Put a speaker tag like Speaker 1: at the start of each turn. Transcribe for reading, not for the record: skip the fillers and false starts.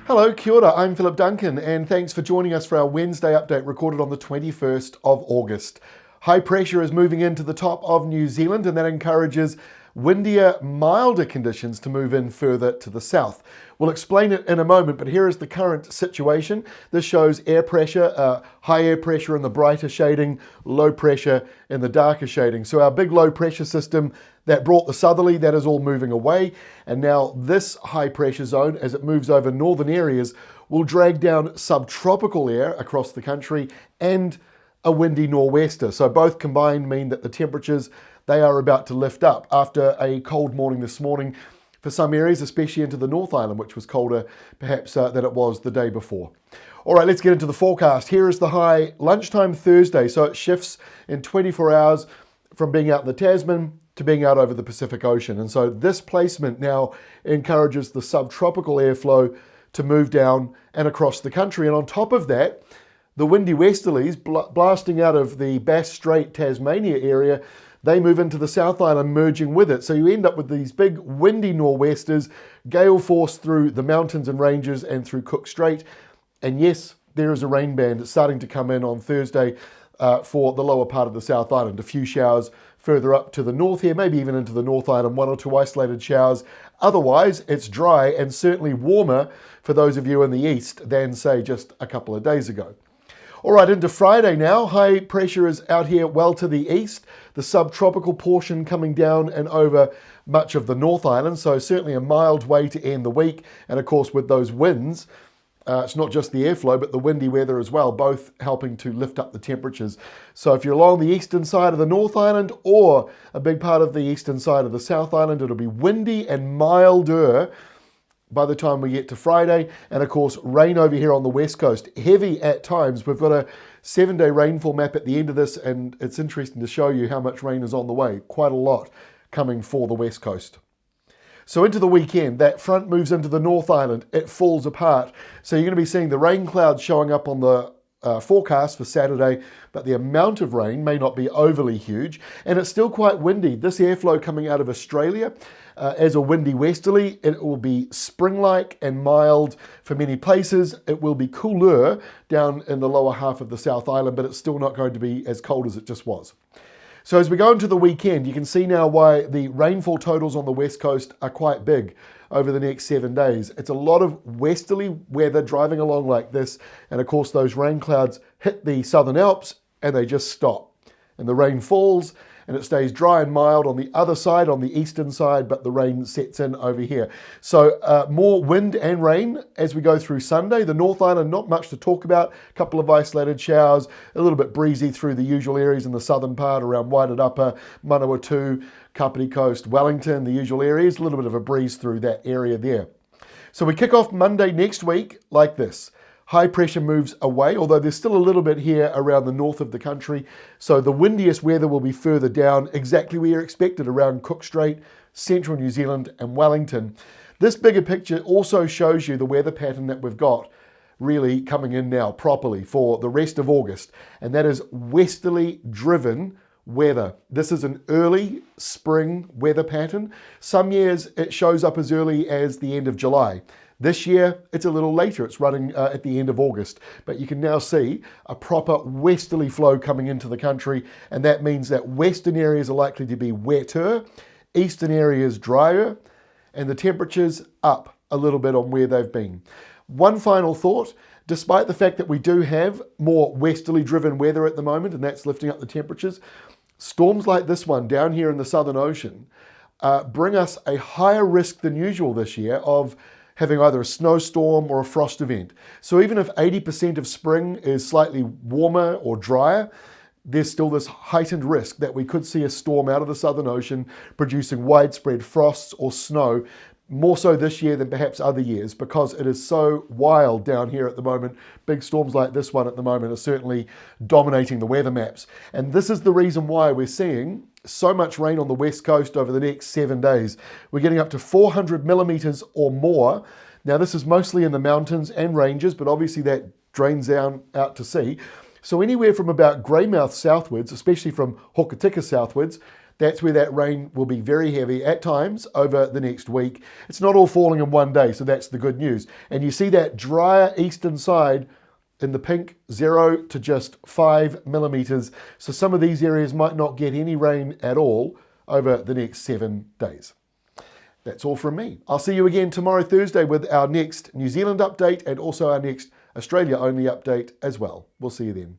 Speaker 1: Hello, kia ora, I'm Philip Duncan, and thanks for joining us for our Wednesday update recorded on the 21st of August. High pressure is moving into the top of New Zealand, and that encourages windier, milder conditions to move in further to the south. We'll explain it in a moment, but here is the current situation. This shows air pressure, high air pressure in the brighter shading, low pressure in the darker shading. So our big low pressure system that brought the southerly, that is all moving away. And now this high pressure zone, as it moves over northern areas, will drag down subtropical air across the country and a windy nor'wester. So both combined mean that the temperatures, they are about to lift up after a cold morning this morning for some areas, especially into the North Island, which was colder perhaps than it was the day before. All right, let's get into the forecast. Here is the high lunchtime Thursday. So it shifts in 24 hours from being out in the Tasman to being out over the Pacific Ocean. And so this placement now encourages the subtropical airflow to move down and across the country. And on top of that, the windy westerlies blasting out of the Bass Strait, Tasmania area, they move into the South Island, merging with it. So you end up with these big windy nor'westers, gale force through the mountains and ranges and through Cook Strait. And yes, there is a rain band starting to come in on Thursday for the lower part of the South Island. A few showers further up to the north here, maybe even into the North Island, one or two isolated showers. Otherwise, it's dry and certainly warmer for those of you in the east than, say, just a couple of days ago. All right, into Friday now. High pressure is out here well to the east. The subtropical portion coming down and over much of the North Island, so certainly a mild way to end the week. And of course, with those winds, it's not just the airflow, but the windy weather as well, both helping to lift up the temperatures. So if you're along the eastern side of the North Island or a big part of the eastern side of the South Island, it'll be windy and milder by the time we get to Friday. And of course, rain over here on the west coast, heavy at times. We've got a 7-day rainfall map at the end of this, and it's interesting to show you how much rain is on the way. Quite a lot coming for the west coast. So into the weekend, that front moves into the North Island, it falls apart. So you're going to be seeing the rain clouds showing up on the forecast for Saturday, but the amount of rain may not be overly huge, and it's still quite windy. This airflow coming out of Australia as a windy westerly, it will be spring-like and mild for many places. It will be cooler down in the lower half of the South Island, but it's still not going to be as cold as it just was. So as we go into the weekend, you can see now why the rainfall totals on the west coast are quite big over the next 7 days. It's a lot of westerly weather driving along like this, and of course those rain clouds hit the Southern Alps and they just stop. And the rain falls and it stays dry and mild on the other side, on the eastern side, but the rain sets in over here. So more wind and rain as we go through Sunday. The North Island, not much to talk about. A couple of isolated showers, a little bit breezy through the usual areas in the southern part around Wairarapa, Manawatu, Kapiti Coast, Wellington, the usual areas. A little bit of a breeze through that area there. So we kick off Monday next week like this. High pressure moves away, although there's still a little bit here around the north of the country. So the windiest weather will be further down, exactly where you're expected, around Cook Strait, central New Zealand and Wellington. This bigger picture also shows you the weather pattern that we've got really coming in now properly for the rest of August. And that is westerly driven weather. This is an early spring weather pattern. Some years it shows up as early as the end of July. This year, it's a little later. It's running at the end of August. But you can now see a proper westerly flow coming into the country, and that means that western areas are likely to be wetter, eastern areas drier, and the temperatures up a little bit on where they've been. One final thought, despite the fact that we do have more westerly driven weather at the moment, and that's lifting up the temperatures, storms like this one down here in the Southern Ocean bring us a higher risk than usual this year of having either a snowstorm or a frost event. So even if 80% of spring is slightly warmer or drier, there's still this heightened risk that we could see a storm out of the Southern Ocean producing widespread frosts or snow, more so this year than perhaps other years, because it is so wild down here at the moment. Big storms like this one at the moment are certainly dominating the weather maps. And this is the reason why we're seeing so much rain on the west coast over the next 7 days. We're getting up to 400 millimeters or more. Now this is mostly in the mountains and ranges, but obviously that drains down out to sea. So anywhere from about Greymouth southwards, especially from Hokitika southwards, That's where that rain will be very heavy at times over the next week. It's not all falling in one day, so that's the good news. And you see that drier eastern side in the pink, 0 to just 5 millimetres. So some of these areas might not get any rain at all over the next 7 days. That's all from me. I'll see you again tomorrow, Thursday, with our next New Zealand update and also our next Australia-only update as well. We'll see you then.